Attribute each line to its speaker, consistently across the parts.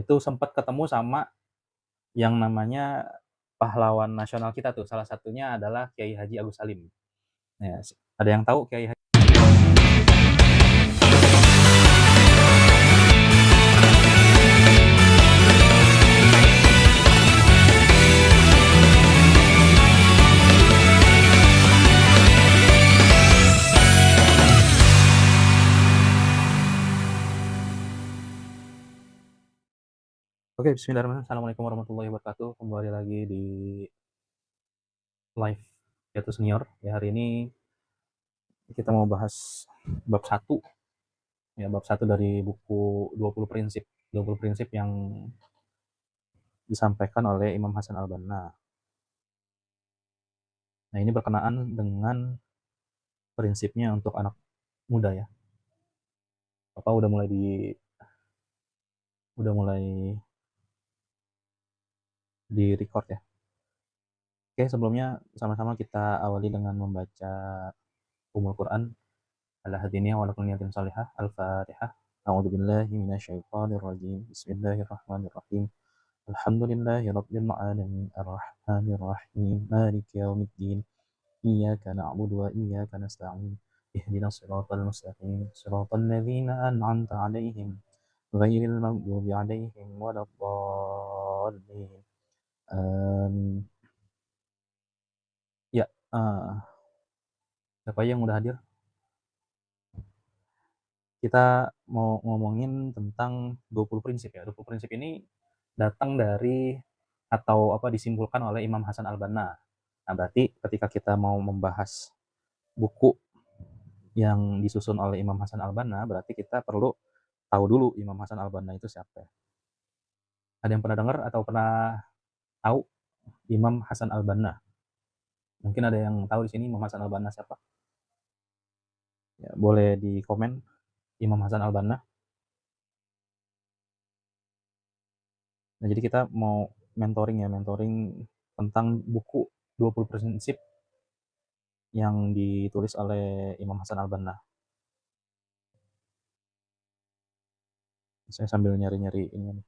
Speaker 1: Itu sempat ketemu sama yang namanya pahlawan nasional kita tuh, salah satunya adalah Kiai Haji Agus Salim. Ya, ada yang tahu Kiai Haji? Oke, bismillahirrahmanirrahim. Assalamualaikum warahmatullahi wabarakatuh. Kembali lagi di live Yaitu Senior. Ya, hari ini kita mau bahas bab 1. Ya, bab 1 dari buku 20 prinsip. 20 prinsip yang disampaikan oleh Imam Hasan Al-Banna. Nah, ini berkenaan dengan prinsipnya untuk anak muda ya. Bapak udah mulai di record ya. Oke, sebelumnya sama-sama kita awali dengan membaca Ummul Quran ala hadiniya wa lakum niyatin salihah. Al-Fatihah. A'udzubillahi minasyaitonirrajim. Bismillahirrahmanirrahim. Alhamdulillahi rabbil alamin. Arrahmanir rahim. Maliki yaumiddin. Iyyaka na'budu wa iyyaka nasta'in. Ihdinas siratal mustaqim. Siratal ladzina an'amta 'alaihim ghairil maghdubi 'alaihim waladdallin. Ya, siapa yang udah hadir? Kita mau ngomongin tentang 20 prinsip ya. 20 prinsip ini datang dari atau disimpulkan oleh Imam Hasan Al-Banna. Nah, berarti ketika kita mau membahas buku yang disusun oleh Imam Hasan Al-Banna, berarti kita perlu tahu dulu Imam Hasan Al-Banna itu siapa. Ada yang pernah dengar atau pernah tahu Imam Hasan Al-Banna? Mungkin ada yang tahu di sini Imam Hasan Al-Banna siapa? Ya, boleh di komen Imam Hasan Al-Banna. Nah, jadi kita mau mentoring tentang buku 20 prinsip yang ditulis oleh Imam Hasan Al-Banna. Saya sambil nyari-nyari ini nih.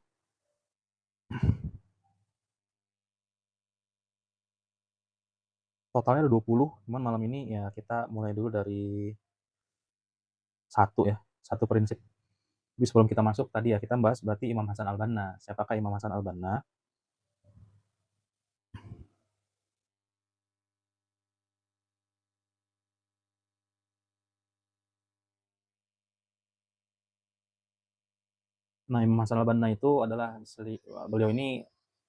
Speaker 1: Totalnya ada 20, cuman malam ini ya kita mulai dulu dari satu prinsip. Jadi sebelum kita masuk tadi ya kita bahas berarti Imam Hasan Al-Banna. Siapakah Imam Hasan Al-Banna? Nah, Imam Hasan Al-Banna itu adalah beliau ini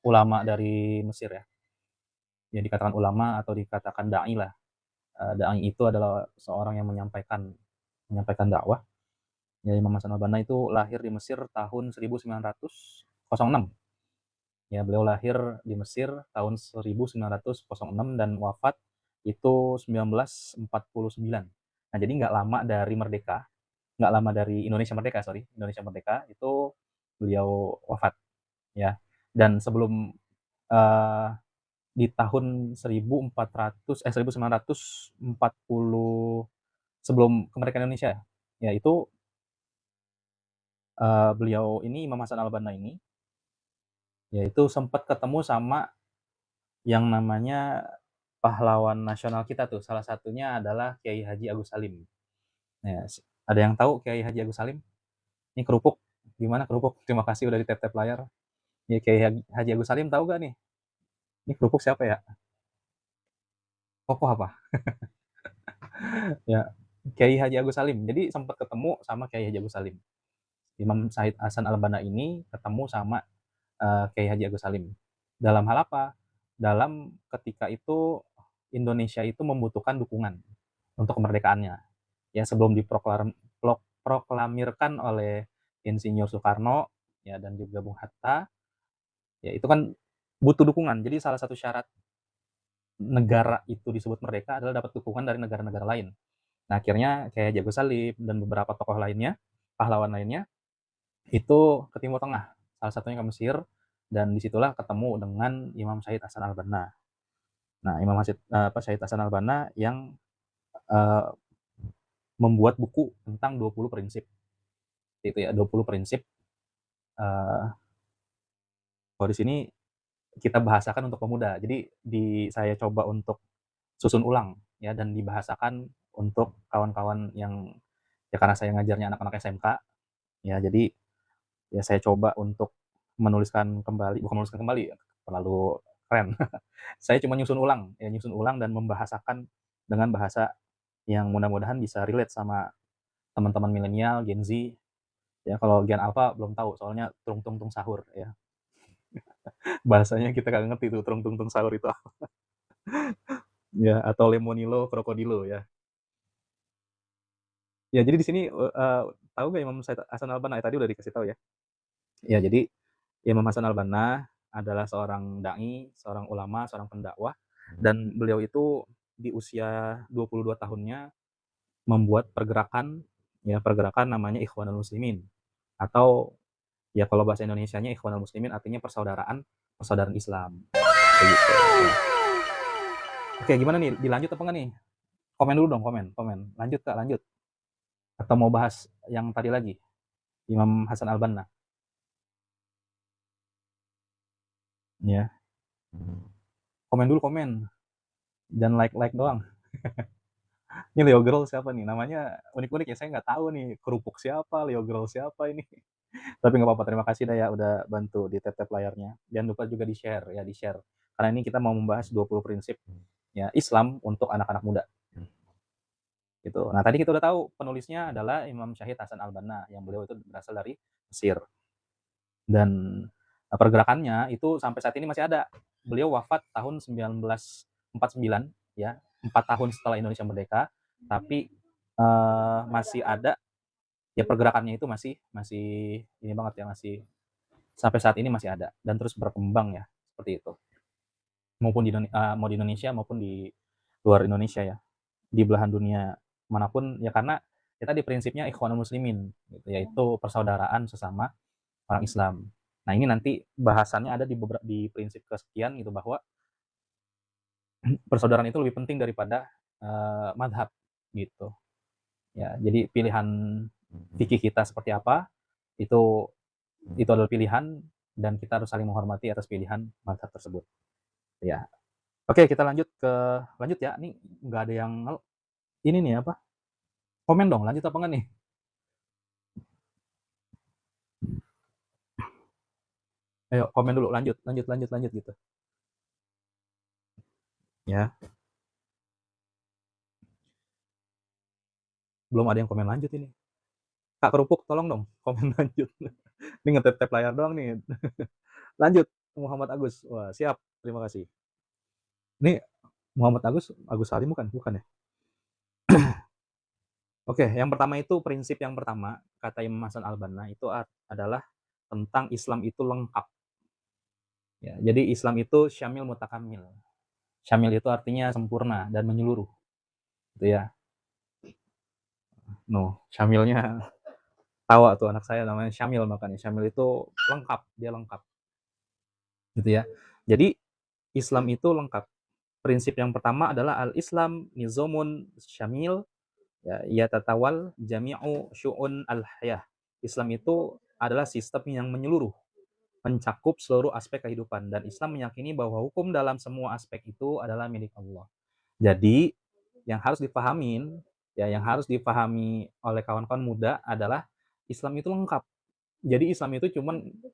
Speaker 1: ulama dari Mesir ya. Ya dikatakan ulama atau dikatakan dai lah. Dai itu adalah seorang yang menyampaikan dakwah. Ya, Imam Hasan Al-Banna itu lahir di Mesir tahun 1906. Ya, beliau lahir di Mesir tahun 1906 dan wafat itu 1949. Nah, jadi nggak lama dari merdeka, nggak lama dari Indonesia merdeka itu beliau wafat ya. Dan sebelum di tahun 1940 sebelum kemerdekaan Indonesia ya itu beliau ini Imam Hasan Al-Banna ini yaitu sempat ketemu sama yang namanya pahlawan nasional kita tuh, salah satunya adalah Kiai Haji Agus Salim. Ya, ada yang tahu Kiai Haji Agus Salim? Ini kerupuk, gimana kerupuk? Terima kasih udah di tap-tap layar. Ya, Kiai Haji Agus Salim tahu gak nih? Ini kerupuk siapa ya? Kokoh apa? Ya, Kiai Haji Agus Salim. Jadi sempat ketemu sama Kiai Haji Agus Salim. Imam Said Hasan Al-Banna ini ketemu sama Kiai Haji Agus Salim. Dalam hal apa? Dalam ketika itu Indonesia itu membutuhkan dukungan untuk kemerdekaannya. Ya, sebelum diproklamirkan oleh Insinyur Soekarno ya dan juga Bung Hatta, ya itu kan butuh dukungan. Jadi salah satu syarat negara itu disebut merdeka adalah dapat dukungan dari negara-negara lain. Nah, akhirnya kayak Jago Salib dan beberapa tokoh lainnya, pahlawan lainnya, itu ke Timur Tengah. Salah satunya ke Mesir, dan disitulah ketemu dengan Imam Syahid Hasan Al-Banna. Nah, Imam Syahid Hasan Al-Banna yang membuat buku tentang 20 prinsip. Itu ya, 20 prinsip Kalau di sini kita bahasakan untuk pemuda. Jadi saya coba untuk susun ulang ya dan dibahasakan untuk kawan-kawan yang ya karena saya ngajarnya anak-anak SMK ya jadi ya saya coba untuk bukan menuliskan kembali ya, terlalu keren. Saya cuma nyusun ulang dan membahasakan dengan bahasa yang mudah-mudahan bisa relate sama teman-teman milenial, Gen Z. Ya kalau Gen Alpha belum tahu soalnya tung tung tung sahur ya. Bahasanya kita nggak ngerti tuh tung tung tung sahur itu apa. Ya atau lemonilo krokodilo ya. Ya jadi di sini tahu nggak Imam Said Hasan Al-Banna? Tadi udah dikasih tahu ya. Ya jadi Imam Hasan Al-Banna adalah seorang dai, seorang ulama, seorang pendakwah dan beliau itu di usia 22 tahunnya membuat pergerakan namanya Ikhwanul Muslimin atau ya kalau bahasa Indonesianya Ikhwanul Muslimin artinya persaudaraan Islam. Kayak gitu. Oke, gimana nih? Dilanjut apa enggak nih? Komen dulu dong, komen. Lanjut Kak, lanjut. Atau mau bahas yang tadi lagi? Imam Hasan Al-Banna. Ya. Komen dulu, komen. Jangan like doang. Ini Leo Girl siapa nih? Namanya unik-unik ya, saya nggak tahu nih. Kerupuk siapa, Leo Girl siapa ini. Tapi nggak apa-apa, terima kasih dah ya udah bantu di tap-tap layarnya. Jangan lupa juga di-share ya, di-share. Karena ini kita mau membahas 20 prinsip ya Islam untuk anak-anak muda. Gitu. Nah, tadi kita udah tahu penulisnya adalah Imam Syahid Hasan Al-Banna yang beliau itu berasal dari Mesir. Dan pergerakannya itu sampai saat ini masih ada. Beliau wafat tahun 1949 ya, 4 tahun setelah Indonesia merdeka, tapi masih ada ya pergerakannya itu masih ini banget ya, masih sampai saat ini masih ada dan terus berkembang ya, seperti itu. Maupun mau di Indonesia maupun di luar Indonesia ya. Di belahan dunia manapun ya karena kita di prinsipnya Ikhwanul Muslimin gitu, yaitu persaudaraan sesama orang Islam. Nah, ini nanti bahasannya ada di prinsip kesekian gitu bahwa persaudaraan itu lebih penting daripada madhab gitu. Ya, jadi pilihan fikih kita seperti apa itu adalah pilihan dan kita harus saling menghormati atas pilihan madhab tersebut. Ya, oke kita lanjut ya. Ini nggak ada yang ini nih apa? Komen dong, lanjut apa enggak nih? Ayo komen dulu, lanjut gitu. Ya, belum ada yang komen lanjut ini. Kak Kerupuk, tolong dong komen lanjut. Ini ngetep-tep layar doang nih. Lanjut, Muhammad Agus. Wah, siap. Terima kasih. Ini Muhammad Agus Salim bukan? Bukan ya? Oke, yang pertama itu prinsip yang pertama, kata Imam Hasan Al-Banna itu adalah tentang Islam itu lengkap. Ya, jadi Islam itu syamil mutakamil. Syamil itu artinya sempurna dan menyeluruh. Gitu ya. Syamilnya tawa tuh anak saya namanya Syamil makanya. Syamil itu lengkap, dia lengkap. Gitu ya. Jadi Islam itu lengkap. Prinsip yang pertama adalah al-Islam nizamun syamil ya tatawal jami'u syu'un al-hayah. Islam itu adalah sistem yang menyeluruh, mencakup seluruh aspek kehidupan dan Islam meyakini bahwa hukum dalam semua aspek itu adalah milik Allah. Jadi yang harus dipahami oleh kawan-kawan muda adalah Islam itu lengkap. Jadi Islam itu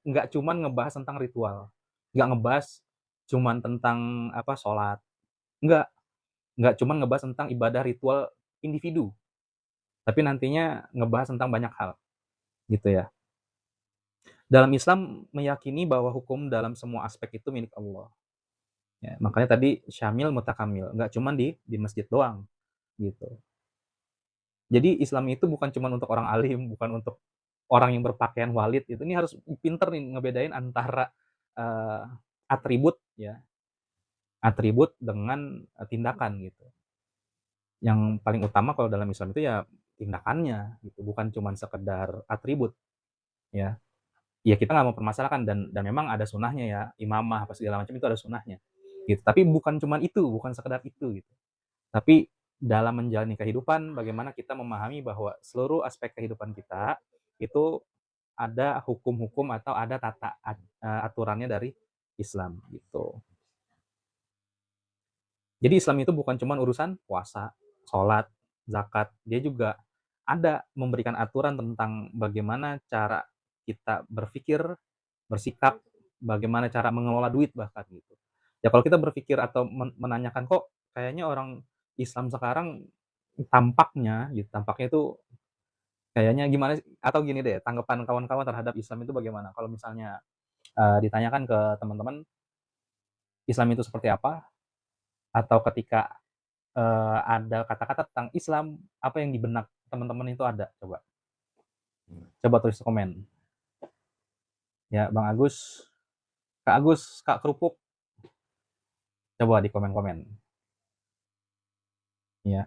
Speaker 1: nggak cuman ngebahas tentang ritual, nggak ngebahas cuman tentang sholat, nggak cuman ngebahas tentang ibadah ritual individu, tapi nantinya ngebahas tentang banyak hal, gitu ya. Dalam Islam meyakini bahwa hukum dalam semua aspek itu milik Allah. Ya, makanya tadi syamil mutakamil, nggak cuman di masjid doang, gitu. Jadi Islam itu bukan cuma untuk orang alim, bukan untuk orang yang berpakaian walid. Itu ini harus pinter nih ngebedain antara atribut dengan tindakan gitu. Yang paling utama kalau dalam Islam itu ya tindakannya gitu, bukan cuma sekedar atribut ya. Ya kita nggak mau permasalahkan dan memang ada sunahnya ya, imamah apa segala macam itu ada sunahnya gitu. Tapi bukan cuma itu, bukan sekedar itu gitu. Tapi dalam menjalani kehidupan bagaimana kita memahami bahwa seluruh aspek kehidupan kita itu ada hukum-hukum atau ada aturannya dari Islam gitu. Jadi Islam itu bukan cuma urusan puasa, sholat, zakat, dia juga ada memberikan aturan tentang bagaimana cara kita berpikir, bersikap, bagaimana cara mengelola duit bahkan gitu. Ya kalau kita berpikir atau menanyakan kok kayaknya orang Islam sekarang tampaknya gitu, tampaknya itu kayaknya gimana sih? Atau gini deh, tanggapan kawan-kawan terhadap Islam itu bagaimana? Kalau misalnya ditanyakan ke teman-teman, Islam itu seperti apa? Atau ketika ada kata-kata tentang Islam, apa yang di benak teman-teman itu ada? Coba tulis komen. Ya, Bang Agus, Kak Agus, Kak Kerupuk, coba di komen-komen. Ya.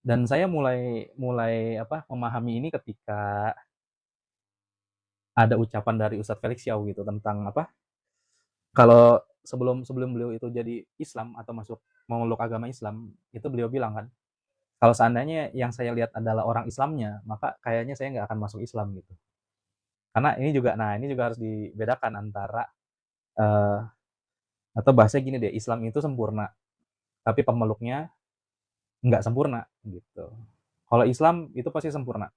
Speaker 1: Dan saya mulai memahami ini ketika ada ucapan dari Ustadz Felix Xiao gitu tentang kalau sebelum sebelum beliau itu jadi Islam atau memeluk agama Islam, itu beliau bilang kan, kalau seandainya yang saya lihat adalah orang Islamnya, maka kayaknya saya nggak akan masuk Islam gitu. Karena ini juga harus dibedakan antara eh, atau bahasa gini deh, Islam itu sempurna, tapi pemeluknya nggak sempurna gitu. Kalau Islam itu pasti sempurna,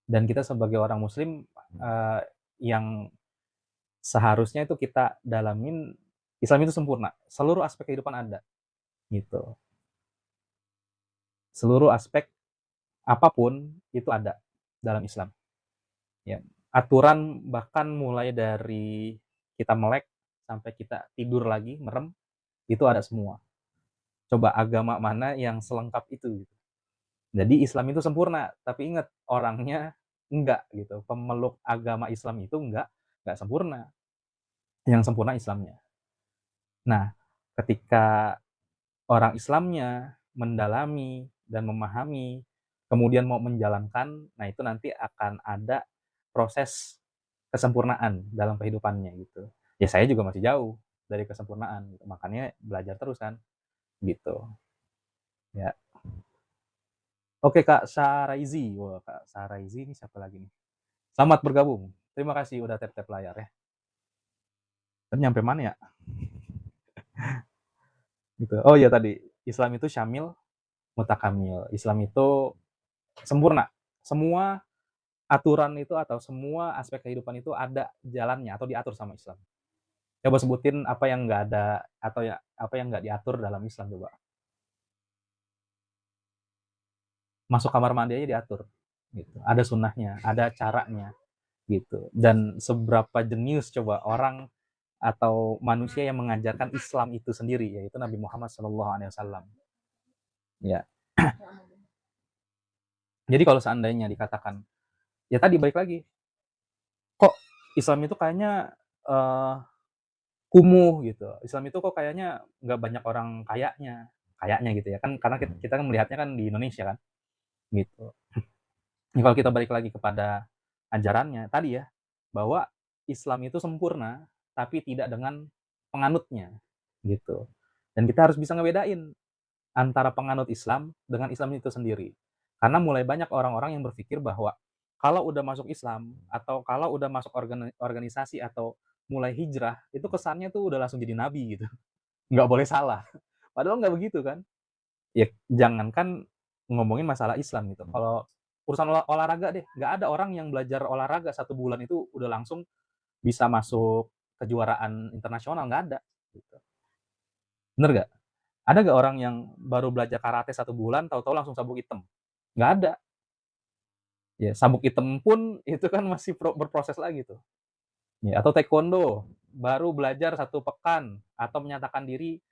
Speaker 1: dan kita sebagai orang Muslim yang seharusnya itu kita dalamin, Islam itu sempurna, seluruh aspek kehidupan ada gitu. Seluruh aspek apapun itu ada dalam Islam. Ya, aturan bahkan mulai dari kita melek sampai kita tidur lagi, merem, itu ada semua. Coba agama mana yang selengkap itu gitu. Jadi Islam itu sempurna, tapi ingat orangnya enggak gitu. Pemeluk agama Islam itu enggak sempurna. Yang sempurna Islamnya. Nah, ketika orang Islamnya mendalami dan memahami, kemudian mau menjalankan, nah itu nanti akan ada proses kesempurnaan dalam kehidupannya gitu. Ya saya juga masih jauh dari kesempurnaan gitu. Makanya belajar terus kan gitu. Ya. Oke Kak Saraizi. Wah, Kak Saraizi ini siapa lagi nih? Selamat bergabung. Terima kasih udah tap-tap layar ya. Dan nyampe mana ya? Gitu. Oh iya tadi, Islam itu syamil mutakamil. Islam itu sempurna. Semua aturan itu atau semua aspek kehidupan itu ada jalannya atau diatur sama Islam. Coba sebutin apa yang nggak ada atau ya apa yang nggak diatur dalam Islam coba. Masuk kamar mandi aja diatur. Gitu. Ada sunnahnya, ada caranya, gitu. Dan seberapa jenius coba orang atau manusia yang mengajarkan Islam itu sendiri, yaitu Nabi Muhammad SAW. Ya. Jadi kalau seandainya dikatakan, ya tadi balik lagi, kok Islam itu kayaknya kumuh gitu. Islam itu kok kayaknya nggak banyak orang kayaknya gitu ya kan, karena kita kan melihatnya kan di Indonesia kan, gitu. Nah, kalau kita balik lagi kepada ajarannya tadi ya, bahwa Islam itu sempurna, tapi tidak dengan penganutnya, gitu. Dan kita harus bisa ngebedain antara penganut Islam dengan Islam itu sendiri. Karena mulai banyak orang-orang yang berpikir bahwa kalau udah masuk Islam atau kalau udah masuk organisasi atau mulai hijrah, itu kesannya tuh udah langsung jadi nabi gitu. Nggak boleh salah. Padahal nggak begitu kan. Ya jangankan ngomongin masalah Islam gitu. Kalau urusan olahraga deh, nggak ada orang yang belajar olahraga 1 bulan itu udah langsung bisa masuk kejuaraan internasional, nggak ada. Gitu. Bener nggak? Ada nggak orang yang baru belajar karate 1 bulan, tahu-tahu langsung sabuk hitam? Nggak ada. Ya, sabuk hitam pun itu kan masih berproses lagi tuh. Ya, atau taekwondo, baru belajar 1 pekan atau menyatakan diri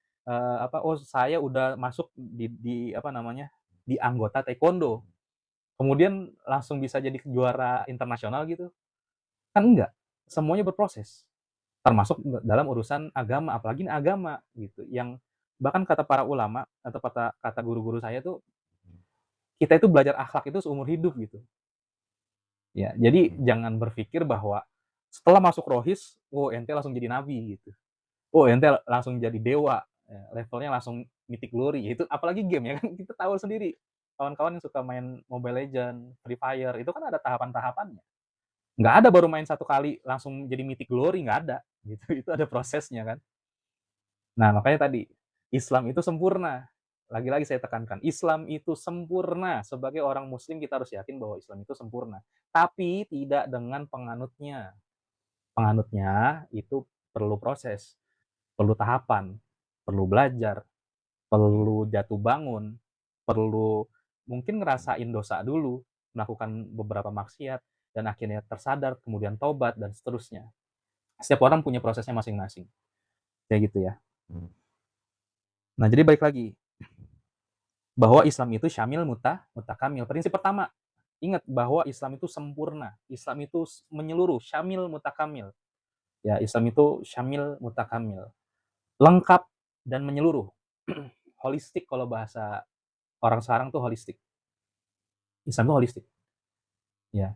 Speaker 1: oh saya udah masuk di apa namanya di anggota taekwondo, kemudian langsung bisa jadi juara internasional gitu, kan enggak. Semuanya berproses, termasuk dalam urusan agama, apalagi ini agama gitu, yang bahkan kata para ulama atau kata guru-guru saya tuh, kita itu belajar akhlak itu seumur hidup gitu. Ya, jadi jangan berpikir bahwa setelah masuk rohis, oh ente langsung jadi nabi gitu. Oh ente langsung jadi dewa, ya, levelnya langsung mythic glory. Itu apalagi game ya kan kita tahu sendiri. kawan-kawan yang suka main Mobile Legends, Free Fire, itu kan ada tahapan-tahapannya. Nggak ada baru main satu kali langsung jadi Mythic Glory, nggak ada, gitu. Itu ada prosesnya kan. Nah, makanya tadi, Islam itu sempurna. Lagi-lagi saya tekankan, Islam itu sempurna. Sebagai orang muslim kita harus yakin bahwa Islam itu sempurna. Tapi tidak dengan penganutnya. Penganutnya itu perlu proses, perlu tahapan, perlu belajar, perlu jatuh bangun, perlu mungkin ngerasain dosa dulu, melakukan beberapa maksiat, dan akhirnya tersadar, kemudian tobat, dan seterusnya. Setiap orang punya prosesnya masing-masing. Kayak gitu ya. Nah, jadi balik lagi. Bahwa Islam itu syamil mutakamil. Prinsip pertama, ingat bahwa Islam itu sempurna. Islam itu menyeluruh, syamil mutakamil. Ya, Islam itu syamil mutakamil. Lengkap dan menyeluruh. Holistik kalau bahasa orang sekarang tuh holistik. Islam itu holistik. Ya,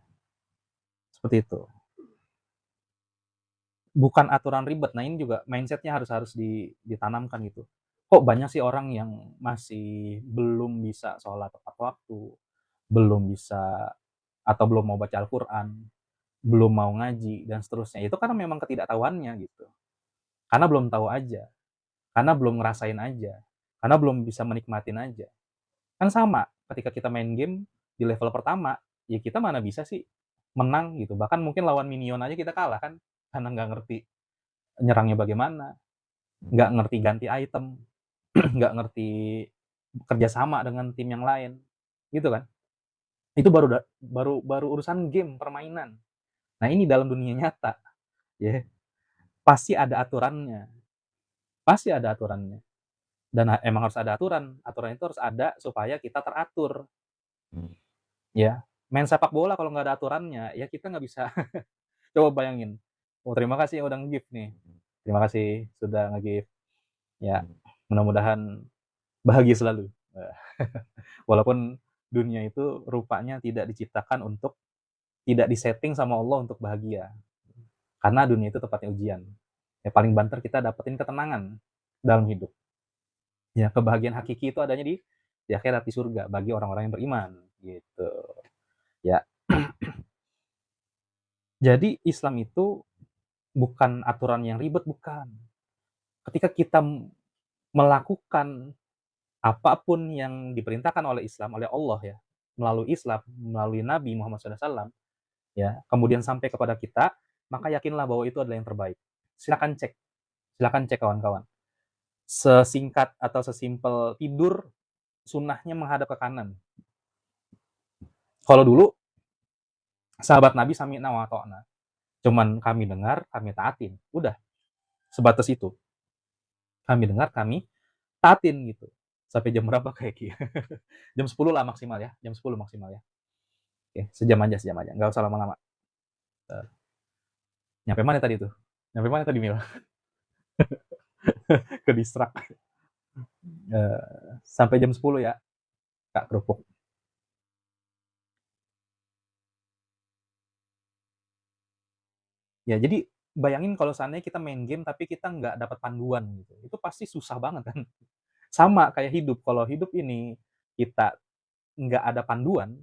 Speaker 1: seperti itu. Bukan aturan ribet. Nah, ini juga mindsetnya harus ditanamkan gitu. Kok banyak sih orang yang masih belum bisa sholat tepat waktu, belum bisa atau belum mau baca Al-Quran, belum mau ngaji, dan seterusnya. Itu karena memang ketidaktahuannya gitu. Karena belum tahu aja, karena belum ngerasain aja, karena belum bisa menikmatin aja. Kan sama, ketika kita main game di level pertama, ya kita mana bisa sih menang gitu. Bahkan mungkin lawan minion aja kita kalah kan, karena nggak ngerti nyerangnya bagaimana, nggak ngerti ganti item, nggak ngerti kerjasama dengan tim yang lain, gitu kan. Itu baru urusan game, permainan. Nah, ini dalam dunia nyata, ya. Pasti ada aturannya. Pasti ada aturannya. Dan emang harus ada aturan. Aturan itu harus ada supaya kita teratur. Ya, main sepak bola kalau nggak ada aturannya, ya kita nggak bisa. Coba bayangin. Oh, terima kasih yang udah nge-gift nih. Terima kasih sudah nge-gift. Ya, mudah-mudahan bahagia selalu. Walaupun dunia itu rupanya tidak diciptakan untuk, tidak disetting sama Allah untuk bahagia. Karena dunia itu tempatnya ujian. Ya, paling banter kita dapetin ketenangan dalam hidup. Ya, kebahagiaan hakiki itu adanya di akhirat, di surga, bagi orang-orang yang beriman, gitu. Ya. Jadi Islam itu bukan aturan yang ribet, bukan. Ketika kita melakukan apapun yang diperintahkan oleh Islam, oleh Allah ya, melalui Islam, melalui Nabi Muhammad SAW, ya, kemudian sampai kepada kita, maka yakinlah bahwa itu adalah yang terbaik. Silakan cek kawan-kawan. Sesingkat atau sesimpel tidur, sunnahnya menghadap ke kanan. Kalau dulu, sahabat Nabi sami'na wa ata'na. Cuman kami dengar, kami taatin. Udah, sebatas itu. Kami dengar, kami taatin gitu. Sampai jam berapa kayak gitu? Jam 10 lah maksimal ya. Jam 10 maksimal ya. Oke, sejam aja. Nggak usah lama-lama. Nyampe mana tadi tuh? Nyampe mana tadi, Mil? Ke distrak. Sampai jam 10 ya, Kak Kerupuk. Ya, jadi bayangin kalau seandainya kita main game tapi kita nggak dapat panduan gitu. Itu pasti susah banget kan. Sama kayak hidup. Kalau hidup ini kita nggak ada panduan,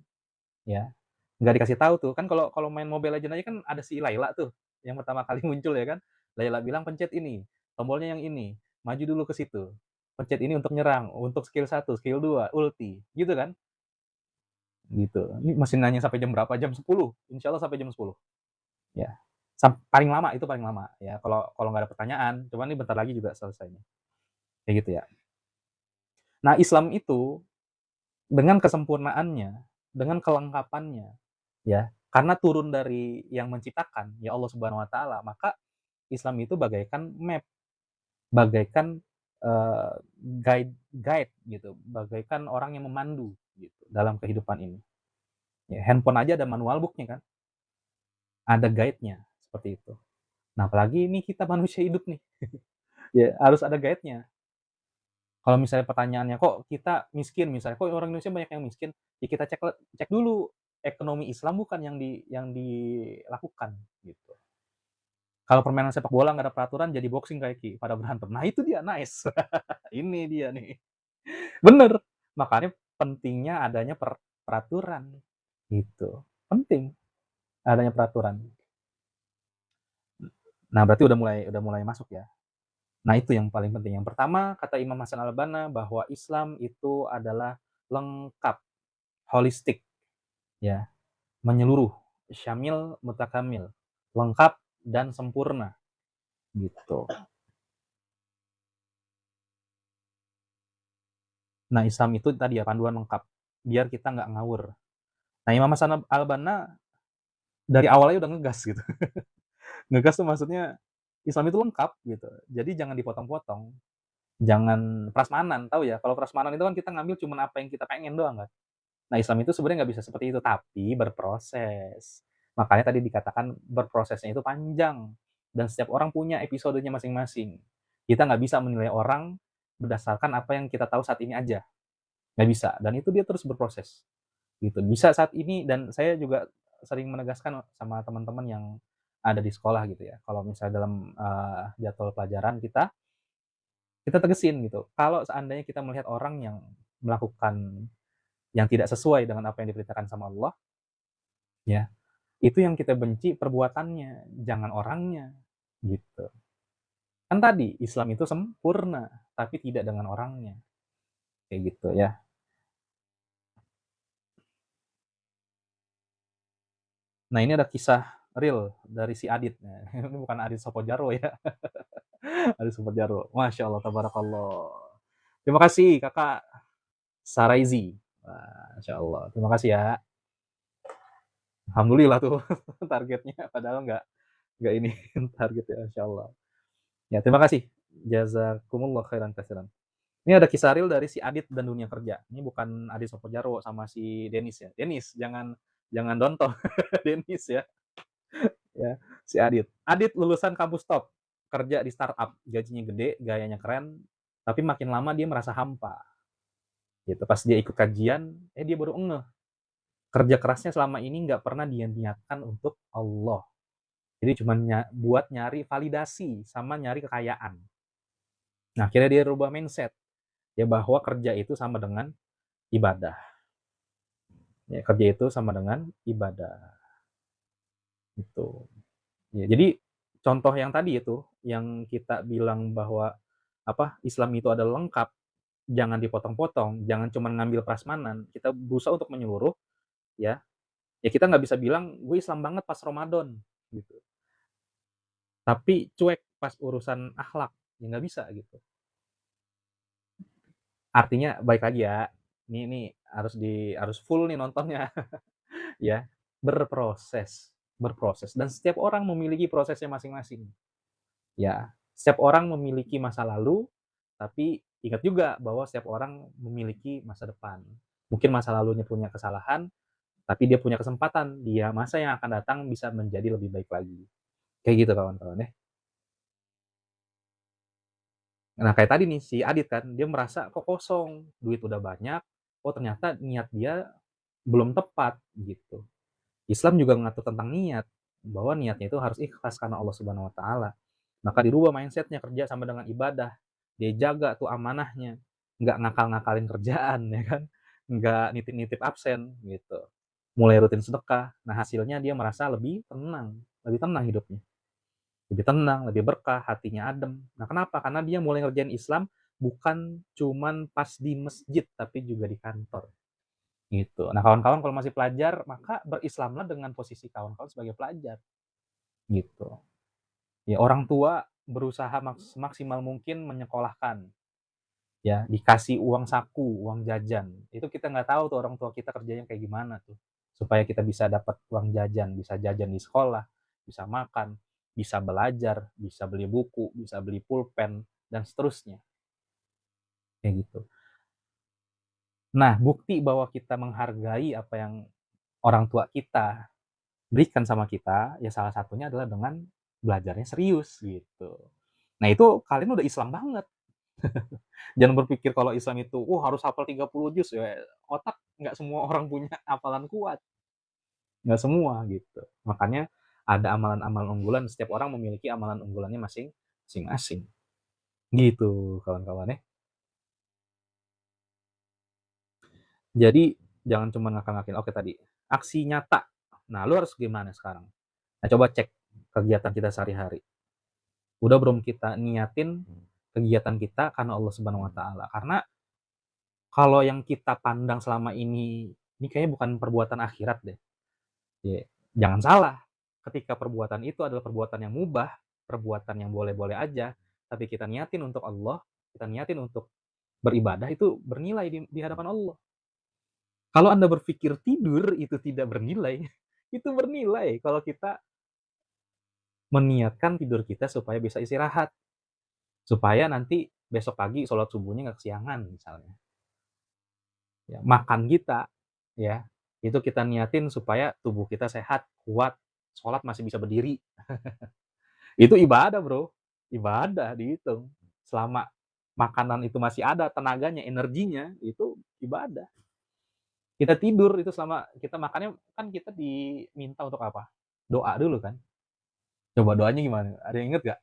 Speaker 1: ya, nggak dikasih tahu tuh. Kan kalau kalau main Mobile Legends aja kan ada si Layla tuh yang pertama kali muncul ya kan. Layla bilang pencet ini, tombolnya yang ini, maju dulu ke situ. Pencet ini untuk nyerang, untuk skill 1, skill 2, ulti, gitu kan? Gitu. Ini masih nanya sampai jam berapa? Jam 10. Insya Allah sampai jam 10. Ya. Paling lama itu paling lama ya. Kalau kalau nggak ada pertanyaan, cuman ini bentar lagi juga selesainya. Kayak gitu ya. Nah, Islam itu dengan kesempurnaannya, dengan kelengkapannya, ya, karena turun dari yang menciptakan, ya Allah Subhanahu wa taala, maka Islam itu bagaikan map, bagaikan guide gitu, bagaikan orang yang memandu gitu dalam kehidupan ini. Ya, handphone aja ada manual book-nya kan, ada guide-nya seperti itu. Nah, apalagi ini kita manusia hidup nih, ya harus ada guide-nya. Kalau misalnya pertanyaannya, kok kita miskin misalnya, kok orang Indonesia banyak yang miskin, ya kita cek dulu ekonomi Islam bukan yang dilakukan gitu. Kalau permainan sepak bola nggak ada peraturan jadi boxing kayak pada berantem. Nah itu dia nice. Ini dia nih. Bener. Makanya pentingnya adanya peraturan, gitu. Penting adanya peraturan. Nah, berarti udah mulai masuk ya. Nah, itu yang paling penting. Yang pertama, kata Imam Hasan al-Banna bahwa Islam itu adalah lengkap, holistik, ya, menyeluruh, syamil mutakamil, lengkap dan sempurna, gitu. Nah, Islam itu tadi ya panduan lengkap, biar kita nggak ngawur. Nah, Imam Hasan al-Banna dari awalnya udah ngegas gitu. Ngegas tuh maksudnya Islam itu lengkap gitu. Jadi jangan dipotong-potong. Jangan prasmanan, tahu ya? Kalau prasmanan itu kan kita ngambil cuma apa yang kita pengen doang kan. Nah, Islam itu sebenarnya nggak bisa seperti itu, tapi berproses. Makanya tadi dikatakan berprosesnya itu panjang dan setiap orang punya episodenya masing-masing. Kita nggak bisa menilai orang berdasarkan apa yang kita tahu saat ini aja, nggak bisa. Dan itu dia terus berproses, gitu. Bisa saat ini, dan saya juga sering menegaskan sama teman-teman yang ada di sekolah gitu ya. Kalau misalnya dalam jadwal pelajaran kita tegesin gitu. Kalau seandainya kita melihat orang yang melakukan yang tidak sesuai dengan apa yang diperintahkan sama Allah, ya, itu yang kita benci perbuatannya, jangan orangnya, gitu. Kan tadi Islam itu sempurna, tapi tidak dengan orangnya, kayak gitu ya. Nah, ini ada kisah real dari si Adit. Nah, ini bukan Adit Sopojaro ya. Adit Sopojaro. Masya Allah, tabarakallah. Terima kasih kakak Saraizi. Masya Allah. Terima kasih ya. Alhamdulillah tuh targetnya. Padahal nggak ini target ya. Masya Allah. Ya, terima kasih. Jazakumullah khairan kasiran. Ini ada kisah real dari si Adit dan dunia kerja. Ini bukan Adit Sopojaro sama si Denis ya. Denis, jangan jangan donto. Denis ya. Ya, si Adit. Adit lulusan kampus top, kerja di startup, gajinya gede, gayanya keren, tapi makin lama dia merasa hampa. Gitu. Pas dia ikut kajian, dia baru ngeh. Kerja kerasnya selama ini nggak pernah dia niatkan untuk Allah. Jadi cuma buat nyari validasi sama nyari kekayaan. Nah, akhirnya dia rubah mindset ya bahwa kerja itu sama dengan ibadah. Ya, kerja itu sama dengan ibadah. Itu. Ya, jadi contoh yang tadi itu yang kita bilang bahwa Islam itu adalah lengkap, jangan dipotong-potong, jangan cuma ngambil prasmanan, kita berusaha untuk menyeluruh, ya. Ya kita nggak bisa bilang gue Islam banget pas Ramadan gitu. Tapi cuek pas urusan akhlak, ya nggak bisa gitu. Artinya baik lagi ya. Ini harus full nih nontonnya ya. Berproses, berproses, dan setiap orang memiliki prosesnya masing-masing. Ya, setiap orang memiliki masa lalu, tapi ingat juga bahwa setiap orang memiliki masa depan. Mungkin masa lalunya punya kesalahan, tapi dia punya kesempatan, dia masa yang akan datang bisa menjadi lebih baik lagi. Kayak gitu kawan-kawan ya. Nah, kayak tadi nih si Adit kan, dia merasa kok kosong, duit udah banyak, oh ternyata niat dia belum tepat gitu. Islam juga mengatur tentang niat, bahwa niatnya itu harus ikhlas karena Allah Subhanahu wa taala. Maka dirubah mindsetnya, kerja sama dengan ibadah. Dia jaga tuh amanahnya, nggak ngakal-ngakalin kerjaan ya kan, nggak nitip-nitip absen gitu. Mulai rutin sedekah. Nah, hasilnya dia merasa lebih tenang hidupnya. Lebih tenang, lebih berkah, hatinya adem. Nah, kenapa? Karena dia mulai ngerjain Islam bukan cuman pas di masjid, tapi juga di kantor. Gitu. Nah, kawan-kawan kalau masih pelajar, maka berislamlah dengan posisi kawan-kawan sebagai pelajar. Gitu. Ya, orang tua berusaha maksimal mungkin menyekolahkan. Ya, dikasih uang saku, uang jajan. Itu kita nggak tahu tuh orang tua kita kerjanya kayak gimana tuh. Supaya kita bisa dapat uang jajan, bisa jajan di sekolah, bisa makan, bisa belajar, bisa beli buku, bisa beli pulpen, dan seterusnya. Kayak gitu. Nah, bukti bahwa kita menghargai apa yang orang tua kita berikan sama kita, ya salah satunya adalah dengan belajarnya serius gitu. Nah, itu kalian udah Islam banget. Jangan berpikir kalau Islam itu, harus hafal 30 juz ya. Otak nggak semua orang punya hafalan kuat. Nggak semua gitu. Makanya ada amalan-amalan unggulan, setiap orang memiliki amalan unggulannya masing-masing. Gitu kawan-kawan ya. Jadi jangan cuma ngakal-ngakalin. Oke tadi, aksi nyata. Nah, lu harus gimana sekarang? Nah, coba cek kegiatan kita sehari-hari. Udah belum kita niatin kegiatan kita karena Allah Subhanahu wa taala? Karena kalau yang kita pandang selama ini kayaknya bukan perbuatan akhirat deh. Ya, jangan salah. Ketika perbuatan itu adalah perbuatan yang mubah, perbuatan yang boleh-boleh aja, tapi kita niatin untuk Allah, kita niatin untuk beribadah, itu bernilai di hadapan Allah. Kalau Anda berpikir tidur itu tidak bernilai, itu bernilai kalau kita meniatkan tidur kita supaya bisa istirahat, supaya nanti besok pagi sholat subuhnya nggak kesiangan misalnya. Ya, makan kita, ya itu kita niatin supaya tubuh kita sehat, kuat, sholat masih bisa berdiri. Itu ibadah bro, ibadah dihitung. Selama makanan itu masih ada, tenaganya, energinya, itu ibadah. Kita tidur itu selama kita makannya, kan kita diminta untuk apa? Doa dulu kan. Coba doanya gimana? Ada yang inget gak?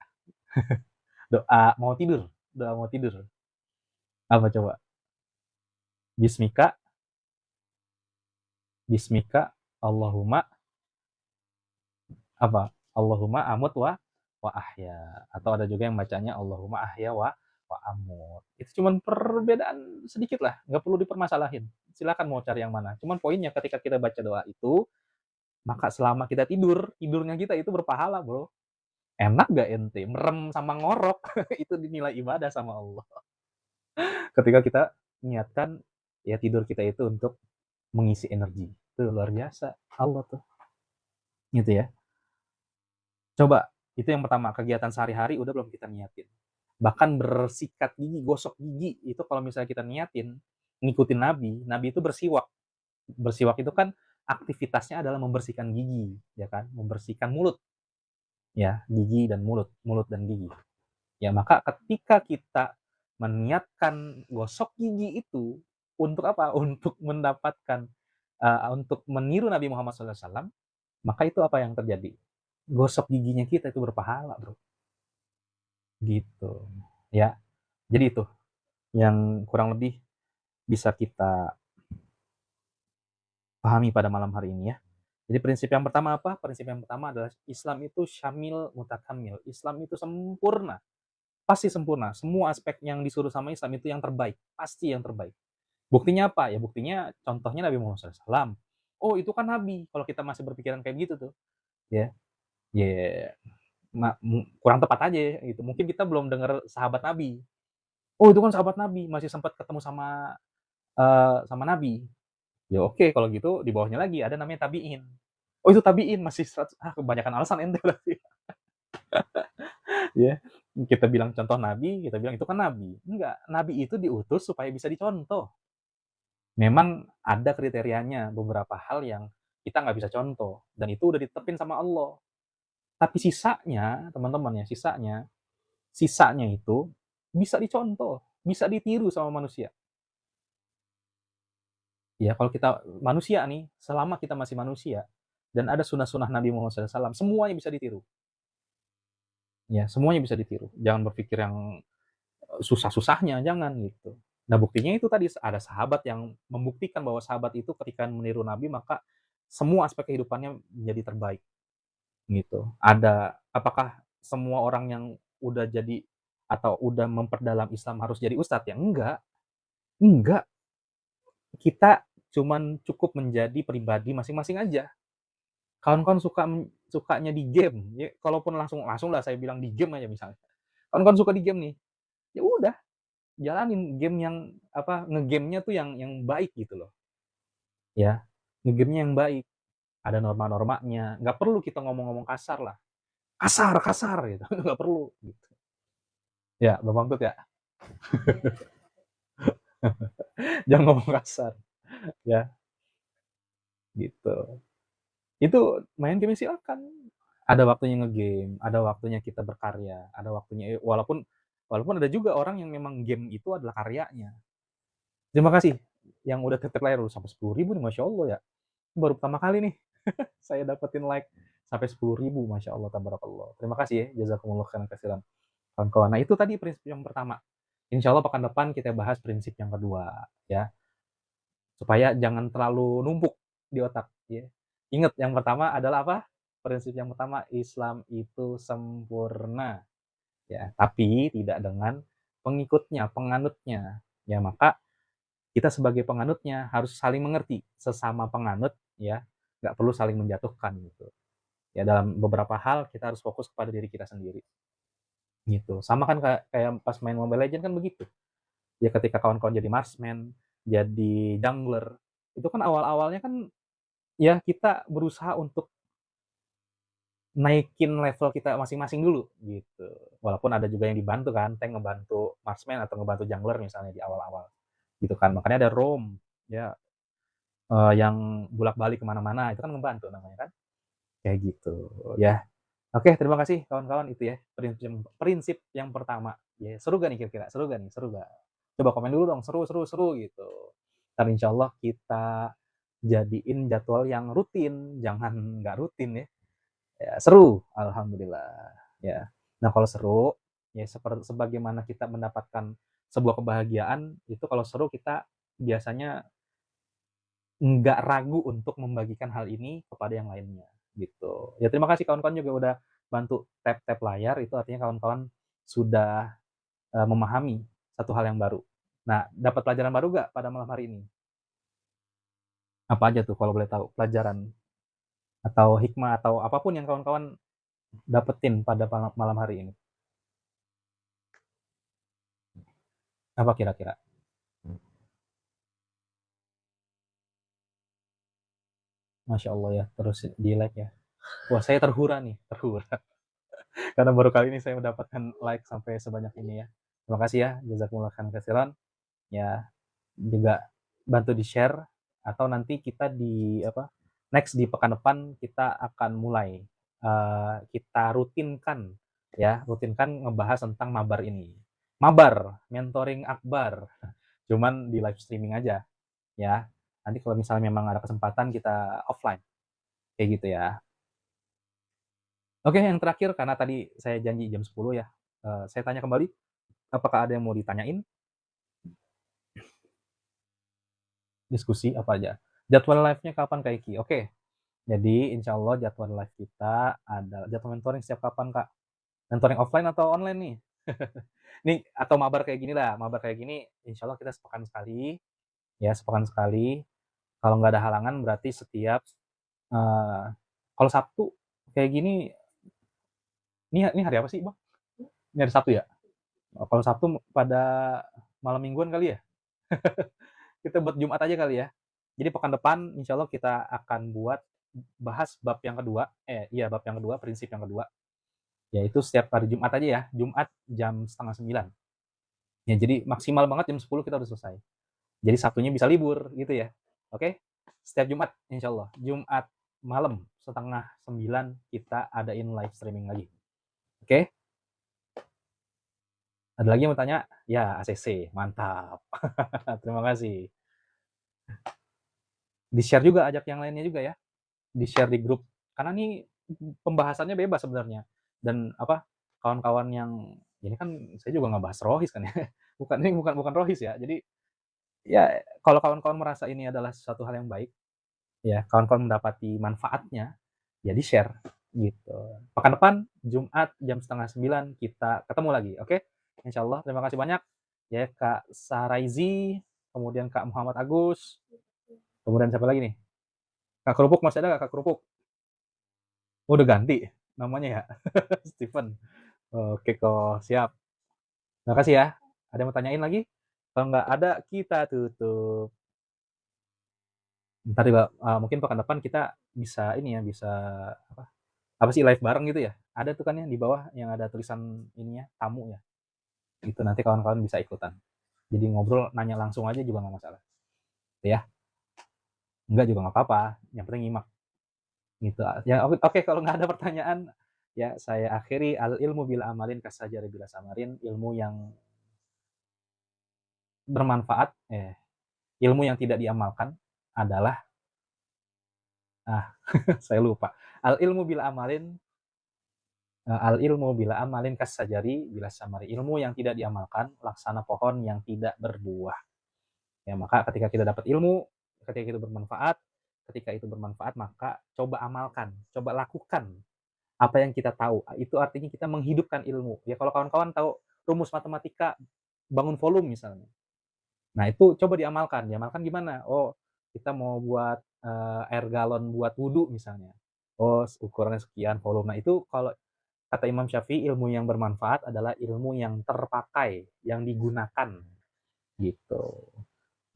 Speaker 1: Doa mau tidur. Doa mau tidur. Apa coba? Bismika, Bismika, Allahumma, apa? Allahumma amut wa ahya. Atau ada juga yang bacanya Allahumma ahya wa amut. Itu cuman perbedaan sedikit lah, nggak perlu dipermasalahin. Silakan mau cari yang mana. Cuman poinnya ketika kita baca doa itu, maka selama kita tidur, tidurnya kita itu berpahala, bro. Enak gak ente? Merem sama ngorok, itu dinilai ibadah sama Allah. Ketika kita niatkan, ya tidur kita itu untuk mengisi energi. Itu luar biasa. Allah tuh. Gitu ya. Coba, itu yang pertama. Kegiatan sehari-hari udah belum kita niatin. Bahkan bersikat gigi, gosok gigi, itu kalau misalnya kita niatin, ngikutin Nabi itu bersiwak. Bersiwak itu kan aktivitasnya adalah membersihkan gigi, ya kan? Membersihkan mulut. Ya, gigi dan mulut dan gigi. Ya, maka ketika kita meniatkan gosok gigi itu untuk apa? Untuk mendapatkan untuk meniru Nabi Muhammad SAW, maka itu apa yang terjadi? Gosok giginya kita itu berpahala, bro. Gitu. Ya, jadi itu yang kurang lebih bisa kita pahami pada malam hari ini ya. Jadi prinsip yang pertama apa? Prinsip yang pertama adalah Islam itu syamil mutakamil. Islam itu sempurna. Pasti sempurna. Semua aspek yang disuruh sama Islam itu yang terbaik. Pasti yang terbaik. Buktinya apa? Ya buktinya contohnya Nabi Muhammad SAW. Oh itu kan Nabi. Kalau kita masih berpikiran kayak gitu tuh. Ya, ya kurang tepat aja gitu. Mungkin kita belum dengar sahabat Nabi. Oh itu kan sahabat Nabi. Masih sempat ketemu sama sama Nabi. Ya oke, kalau gitu di bawahnya lagi ada namanya tabiin. Oh itu tabiin masih kebanyakan alasan ente berarti. Ya, kita bilang contoh nabi, kita bilang itu kan nabi. Enggak, nabi itu diutus supaya bisa dicontoh. Memang ada kriterianya beberapa hal yang kita nggak bisa contoh dan itu udah ditetepin sama Allah. Tapi sisanya, teman-teman ya, sisanya itu bisa dicontoh, bisa ditiru sama manusia. Ya, kalau kita manusia nih, selama kita masih manusia dan ada sunnah-sunnah Nabi Muhammad SAW, semuanya bisa ditiru. Ya, semuanya bisa ditiru. Jangan berpikir yang susah-susahnya, jangan gitu. Nah, buktinya itu tadi ada sahabat yang membuktikan bahwa sahabat itu ketika meniru Nabi maka semua aspek kehidupannya menjadi terbaik gitu. Ada apakah semua orang yang udah jadi atau udah memperdalam Islam harus jadi ustadz ya? Enggak. Enggak. Kita cuman cukup menjadi pribadi masing-masing aja. Kawan-kawan sukanya di game, ya kalaupun langsung lah saya bilang di game aja misalnya. Kawan-kawan suka di game nih, ya udah jalanin game yang apa ngegamenya tuh yang baik gitu loh ya, ngegamenya yang baik, ada norma-normanya, nggak perlu kita ngomong-ngomong kasar lah, kasar kasar gitu. Nggak perlu gitu ya Bang Bangtut ya. Jangan ngomong kasar ya gitu. Itu main game silakan, ada waktunya ngegame, ada waktunya kita berkarya, ada waktunya walaupun walaupun ada juga orang yang memang game itu adalah karyanya. Terima kasih yang udah titip layar lu sampai 10.000 nih, masya Allah ya, baru pertama kali nih saya dapetin like sampai 10.000, masya Allah, tabarakallah. Terima kasih ya, jazakumullah khairan katsiran, kawan-kawan. Nah itu tadi prinsip yang pertama. Insya Allah pekan depan kita bahas prinsip yang kedua, ya. supaya jangan terlalu numpuk di otak, ya. Ingat yang pertama adalah apa? Prinsip yang pertama, Islam itu sempurna, ya, tapi tidak dengan pengikutnya, penganutnya. Ya, maka kita sebagai penganutnya harus saling mengerti, sesama penganut, ya, nggak perlu saling menjatuhkan, gitu. Ya, dalam beberapa hal kita harus fokus kepada diri kita sendiri, gitu. Sama kan kayak kayak pas main Mobile Legends kan begitu. Ya ketika kawan-kawan jadi marksman, jadi jungler, itu kan awal-awalnya kan ya kita berusaha untuk naikin level kita masing-masing dulu, gitu. Walaupun ada juga yang dibantu kan, tank ngebantu marksman atau ngebantu jungler misalnya di awal-awal, gitu kan. Makanya ada roam, ya, yang bolak-balik ke mana-mana, itu kan ngebantu namanya kan, kayak gitu, ya. Oke, terima kasih kawan-kawan, itu ya prinsip yang pertama. Ya, seru gak nih kira-kira? Seru gak nih? Seru gak? Coba komen dulu dong, seru seru seru gitu. Entar insyaallah kita jadiin jadwal yang rutin, jangan nggak rutin ya. Ya, seru, alhamdulillah. Ya. Nah, kalau seru, ya sebagaimana kita mendapatkan sebuah kebahagiaan, itu kalau seru kita biasanya nggak ragu untuk membagikan hal ini kepada yang lainnya, gitu. Ya terima kasih kawan-kawan juga udah bantu tap-tap layar, itu artinya kawan-kawan sudah, memahami satu hal yang baru. Nah, dapat pelajaran baru nggak pada malam hari ini? Apa aja tuh kalau boleh tahu pelajaran atau hikmah atau apapun yang kawan-kawan dapetin pada malam hari ini? Apa kira-kira? Masya Allah ya, terus di-like ya. Wah, saya terhura nih, terhura. Karena baru kali ini saya mendapatkan like sampai sebanyak ini ya. Terima kasih ya, jazakumullah khairan katsiran. Ya, juga bantu di-share atau nanti kita di apa, next di pekan depan kita akan mulai, kita rutinkan ya, rutinkan ngebahas tentang mabar ini. Mabar, mentoring akbar, cuman di live streaming aja ya. Nanti kalau misalnya memang ada kesempatan kita offline, kayak gitu ya. Oke, yang terakhir karena tadi saya janji jam 10 ya, saya tanya kembali, apakah ada yang mau ditanyain? Diskusi apa aja? Jadwal live-nya kapan Kak Iki? Oke, jadi insya Allah jadwal live kita ada jadwal mentoring setiap kapan Kak? Mentoring offline atau online nih? Nih atau mabar kayak gini lah, mabar kayak gini insya Allah kita sepekan sekali, ya sepekan sekali. Kalau nggak ada halangan berarti setiap kalau Sabtu kayak gini, ini hari apa sih Bang? Ini hari Sabtu ya? Kalau Sabtu pada malam mingguan kali ya? Kita buat Jumat aja kali ya. Jadi pekan depan insya Allah kita akan buat bahas bab yang kedua, iya bab yang kedua, prinsip yang kedua, yaitu setiap hari Jumat aja ya, Jumat jam setengah 9. Ya jadi maksimal banget jam 10 kita udah selesai. Jadi Sabtunya bisa libur gitu ya. Oke? Setiap Jumat insya Allah. Jumat malam setengah 9 kita adain live streaming lagi. Oke? Ada lagi yang mau tanya? Ya, ACC. Mantap. Terima kasih. Di-share juga, ajak yang lainnya juga ya. Di-share di grup. Karena ini pembahasannya bebas sebenarnya. Dan apa kawan-kawan yang ini kan saya juga nggak bahas rohis kan ya. Bukan ini bukan rohis ya. Jadi ya kalau kawan-kawan merasa ini adalah suatu hal yang baik, ya kawan-kawan mendapati manfaatnya, ya di-share gitu. Pekan depan Jumat jam setengah 9 kita ketemu lagi, oke? Insya Allah. Terima kasih banyak ya Kak Saraizi, kemudian Kak Muhammad Agus, kemudian siapa lagi nih? Kak Kerupuk masih ada nggak Kak Kerupuk? Oh, udah ganti namanya ya, Steven. Oke kok, siap. Terima kasih ya. Ada yang mau tanyain lagi? Kalau nggak ada, kita tutup. Ntar juga mungkin pekan depan kita bisa ini ya, bisa apa? Apa sih live bareng gitu ya? Ada tuh kan ya di bawah yang ada tulisan ininya tamu ya. Itu nanti kawan-kawan bisa ikutan. Jadi ngobrol, nanya langsung aja juga nggak masalah. Gitu ya. Enggak juga nggak apa-apa. Yang penting nyimak. Gitu. Ya oke, kalau nggak ada pertanyaan ya saya akhiri al ilmu bila amalin kasajari bila samarin, ilmu yang bermanfaat ilmu yang tidak diamalkan adalah saya lupa. Al ilmu bila amalin al ilmu bila amalin kasajari bila samari. Ilmu yang tidak diamalkan laksana pohon yang tidak berbuah. Ya, maka ketika kita dapat ilmu ketika itu bermanfaat maka coba amalkan, coba lakukan apa yang kita tahu. Itu artinya kita menghidupkan ilmu. Ya kalau kawan-kawan tahu rumus matematika bangun volume misalnya. Nah, itu coba diamalkan. Diamalkan gimana? Oh, kita mau buat air galon buat wudhu misalnya. Oh, ukurannya sekian volume. Nah, itu kalau kata Imam Syafi'i, ilmu yang bermanfaat adalah ilmu yang terpakai, yang digunakan gitu.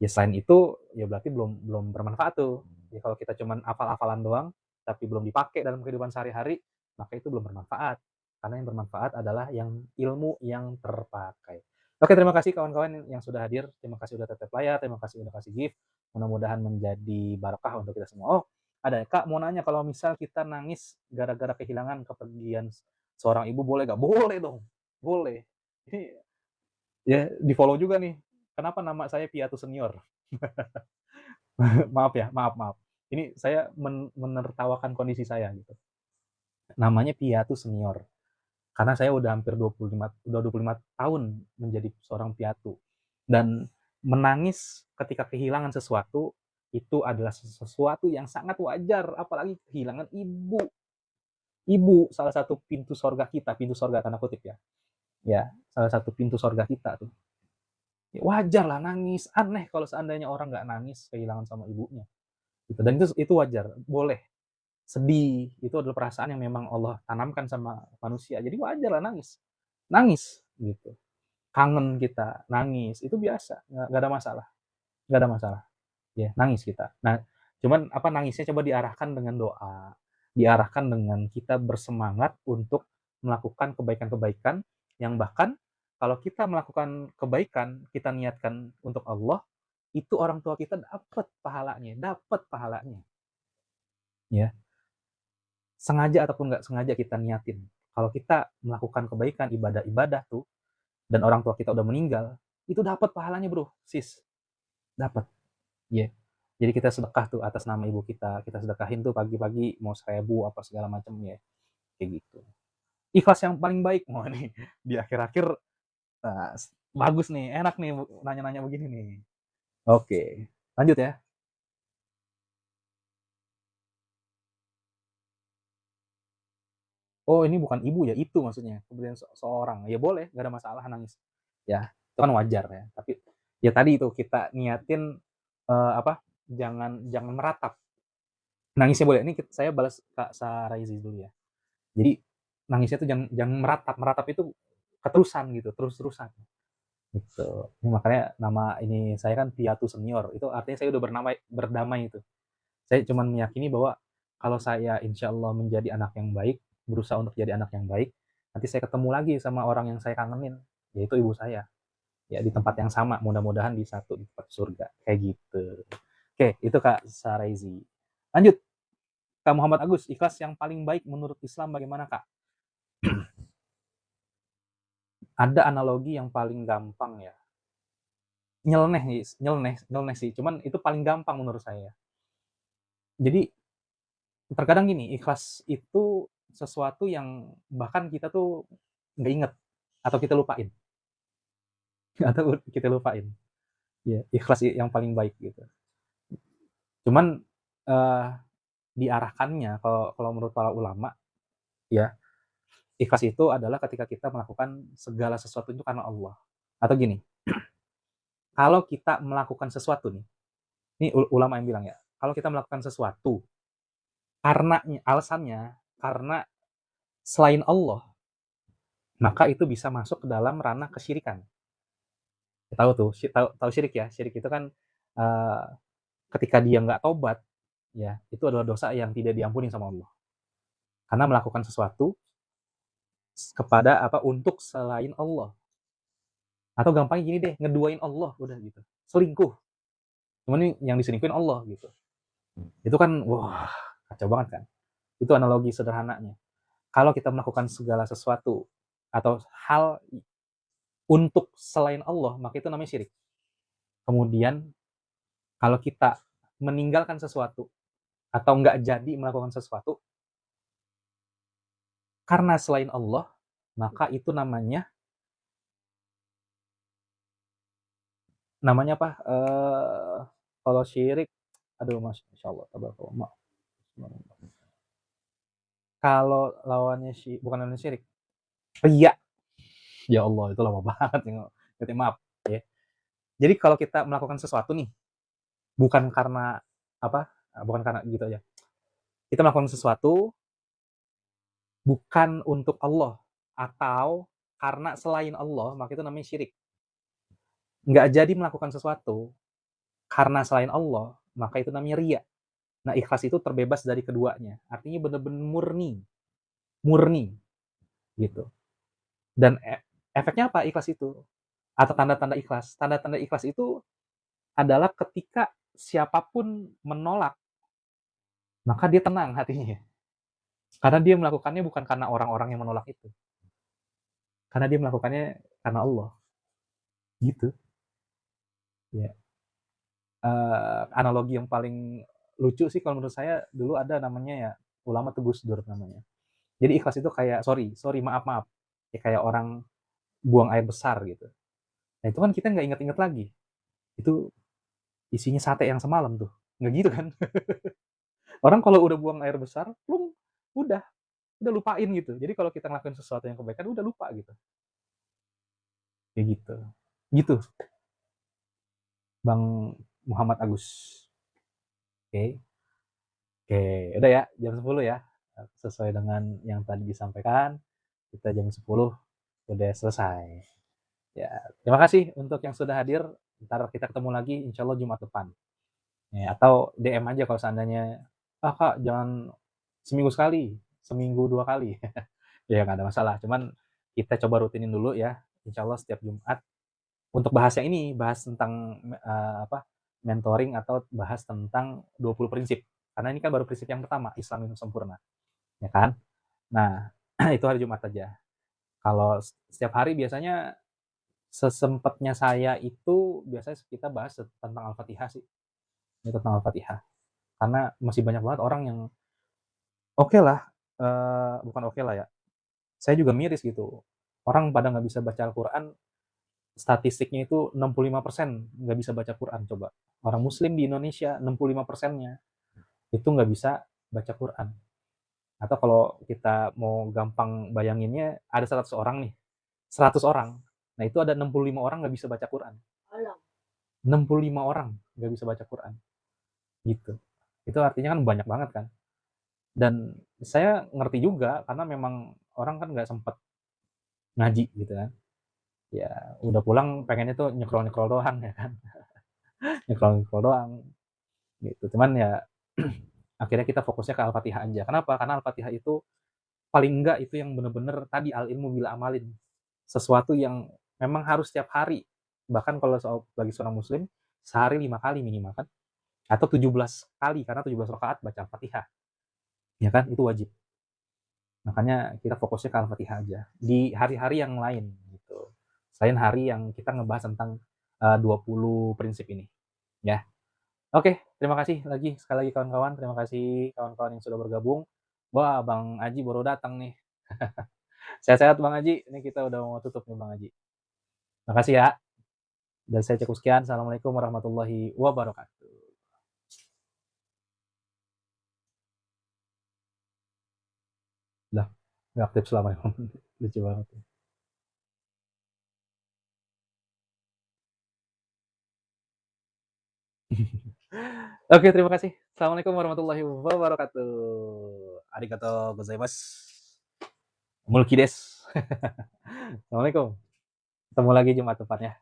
Speaker 1: Ya selain itu, ya berarti belum belum bermanfaat tuh. Ya kalau kita cuman hafal-hafalan doang, tapi belum dipakai dalam kehidupan sehari-hari, maka itu belum bermanfaat. Karena yang bermanfaat adalah yang ilmu yang terpakai. Oke, terima kasih kawan-kawan yang sudah hadir. Terima kasih udah tetap layar, terima kasih udah kasih gift. Mudah-mudahan menjadi barokah untuk kita semua. Oh, ada Kak mau nanya, kalau misal kita nangis gara-gara kehilangan kepergian seorang ibu boleh gak? Boleh dong. Boleh. Ini ya di follow juga nih. Kenapa nama saya Piatu Senior? Maaf ya, maaf maaf. Ini saya menertawakan kondisi saya gitu. Namanya Piatu Senior. Karena saya udah hampir 25 tahun menjadi seorang piatu. Dan menangis ketika kehilangan sesuatu itu adalah sesuatu yang sangat wajar, apalagi kehilangan ibu. Ibu salah satu pintu sorga kita, pintu sorga tanda kutip ya. Ya, salah satu pintu sorga kita tuh. Ya, wajar lah nangis. Aneh kalau seandainya orang nggak nangis kehilangan sama ibunya. Gitu. Dan itu wajar, boleh. Sedih itu adalah perasaan yang memang Allah tanamkan sama manusia. Jadi wajar lah nangis. Nangis gitu. Kangen kita, nangis. Itu biasa, nggak ada masalah. Nggak ada masalah. Ya, nangis kita. Nah, cuman apa nangisnya coba diarahkan dengan doa. Diarahkan dengan kita bersemangat untuk melakukan kebaikan-kebaikan yang bahkan kalau kita melakukan kebaikan, kita niatkan untuk Allah, itu orang tua kita dapat pahalanya, dapat pahalanya. Ya, sengaja ataupun nggak sengaja kita niatin. Kalau kita melakukan kebaikan, ibadah-ibadah tuh, dan orang tua kita udah meninggal, itu dapat pahalanya bro, sis. Dapat. Ya. Yeah. Jadi kita sedekah tuh atas nama ibu kita sedekahin tuh pagi-pagi mau 1.000 apa segala macam ya. Kayak gitu. Ikhlas yang paling baik. Wah nih, di akhir-akhir nah, bagus nih, enak nih nanya-nanya begini nih. Oke, lanjut ya. Oh ini bukan ibu ya, itu maksudnya. Kemudian seorang, ya boleh, gak ada masalah nangis. Ya, itu kan wajar ya. Tapi ya tadi itu kita niatin apa? Jangan meratap. Nangisnya boleh. Ini saya balas Kak Saraizi dulu ya. Jadi nangisnya tuh jangan meratap. Meratap itu keterusan gitu, terus-terusan. Gitu. Ini makanya nama ini saya kan Piatu Senior. Itu artinya saya udah berdamai itu. Saya cuma meyakini bahwa kalau saya insya Allah menjadi anak yang baik, berusaha untuk jadi anak yang baik, nanti saya ketemu lagi sama orang yang saya kangenin, yaitu ibu saya. Ya di tempat yang sama, mudah-mudahan di tempat surga. Kayak gitu. Oke, itu Kak Saraizi. Lanjut, Kak Muhammad Agus, ikhlas yang paling baik menurut Islam bagaimana Kak? Ada analogi yang paling gampang ya. Nyeleneh sih. Cuman itu paling gampang menurut saya. Jadi terkadang gini, ikhlas itu sesuatu yang bahkan kita tuh nggak inget atau kita lupain atau kita lupain. Ya, ikhlas yang paling baik gitu. Cuman diarahkannya kalau menurut para ulama ya, ikhlas itu adalah ketika kita melakukan segala sesuatu itu karena Allah. Atau gini, kalau kita melakukan sesuatu nih, ini ulama yang bilang ya, kalau kita melakukan sesuatu karena alasannya karena selain Allah, maka itu bisa masuk ke dalam ranah kesyirikan. Tahu tuh, tahu syirik ya. Syirik itu kan uh, ketika dia nggak tobat, ya itu adalah dosa yang tidak diampuni sama Allah. Karena melakukan sesuatu kepada apa untuk selain Allah. Atau gampangnya gini deh, ngeduain Allah udah gitu. Selingkuh. Cuman ini yang diselingkuhin Allah gitu. Itu kan wah, kacau banget kan. Itu analogi sederhananya. Kalau kita melakukan segala sesuatu atau hal untuk selain Allah, maka itu namanya syirik. Kemudian kalau kita meninggalkan sesuatu atau nggak jadi melakukan sesuatu karena selain Allah, maka itu namanya apa? Kalau syirik Aduh, Masya Allah, tabarakallah. Kalau lawannya bukan lawannya syirik, riya. Ya Allah, itu lama banget nih. Berarti maaf ya. Jadi kalau kita melakukan sesuatu nih, bukan karena apa? Bukan karena gitu aja. Kita melakukan sesuatu bukan untuk Allah atau karena selain Allah, maka itu namanya syirik. Nggak jadi melakukan sesuatu karena selain Allah, maka itu namanya riya. Nah, ikhlas itu terbebas dari keduanya. Artinya benar-benar murni, murni gitu. Dan efeknya apa ikhlas itu? Atau tanda-tanda ikhlas? Tanda-tanda ikhlas itu adalah ketika siapapun menolak, maka dia tenang hatinya. Karena dia melakukannya bukan karena orang-orang yang menolak itu. Karena dia melakukannya karena Allah. Gitu. Ya. Analogi yang paling lucu sih kalau menurut saya dulu ada namanya ya ulama tuh Gus Dur namanya. Jadi ikhlas itu kayak sorry maaf. Ya kayak orang buang air besar gitu. Nah itu kan kita nggak inget-inget lagi. Itu isinya sate yang semalam tuh. Nggak gitu kan? Orang kalau udah buang air besar, plung, udah lupain gitu. Jadi kalau kita ngelakuin sesuatu yang kebaikan udah lupa gitu. Kayak gitu. Gitu, Bang Muhammad Agus. Oke. Oke, udah ya, jam 10 ya. Sesuai dengan yang tadi disampaikan, kita jam 10 udah selesai. Ya, terima kasih untuk yang sudah hadir. Ntar kita ketemu lagi insya Allah Jumat depan. Ya, atau DM aja kalau seandainya, ah kak jangan seminggu sekali, seminggu 2 kali. Ya nggak ada masalah. Cuman kita coba rutinin dulu ya. Insya Allah setiap Jumat. Untuk bahas yang ini, bahas tentang mentoring atau bahas tentang 20 prinsip. Karena ini kan baru prinsip yang pertama, Islam yang sempurna. Ya kan? Nah, itu hari Jumat aja. Kalau setiap hari biasanya sesempatnya saya itu biasanya kita bahas tentang Al-Fatihah sih. Ini tentang Al-Fatihah. Karena masih banyak banget orang yang oke lah, bukan oke lah ya. Saya juga miris gitu. Orang pada nggak bisa baca Al-Quran, statistiknya itu 65% nggak bisa baca Quran coba. Orang Muslim di Indonesia 65%-nya itu nggak bisa baca Quran. Atau kalau kita mau gampang bayanginnya, ada 100 orang nih, 100 orang. Nah itu ada 65 orang nggak bisa baca Quran. 65 orang nggak bisa baca Quran. Gitu. Itu artinya kan banyak banget kan. Dan saya ngerti juga karena memang orang kan nggak sempet ngaji gitu kan. Ya udah pulang pengennya tuh nyekrol-nyekrol doang ya kan. Nyekrol-nyekrol doang gitu. Cuman ya akhirnya kita fokusnya ke Al-Fatihah aja. Kenapa? Karena Al-Fatihah itu paling enggak itu yang bener-bener tadi al-ilmu bila amalin. Sesuatu yang memang harus setiap hari. Bahkan kalau bagi seorang muslim, sehari 5 kali minimal kan. Atau 17 kali, karena 17 rakaat baca Al-Fatihah. Ya kan? Itu wajib. Makanya kita fokusnya ke Al-Fatihah aja. Di hari-hari yang lain gitu. Selain hari yang kita ngebahas tentang 20 prinsip ini. Ya. Oke, terima kasih lagi sekali lagi kawan-kawan. Terima kasih kawan-kawan yang sudah bergabung. Wah, Bang Aji baru datang nih. Sehat-sehat Bang Aji. Ini kita udah mau tutup nih Bang Aji. Makasih ya. Dan saya cukup sekian. Assalamualaikum warahmatullahi wabarakatuh. Lah, nggak aktif selama ini. Lucu banget. Oke, terima kasih. Assalamualaikum warahmatullahi wabarakatuh. Arigato gozaimasu. Mulki des. Assalamualaikum. Ketemu lagi Jumat depan ya.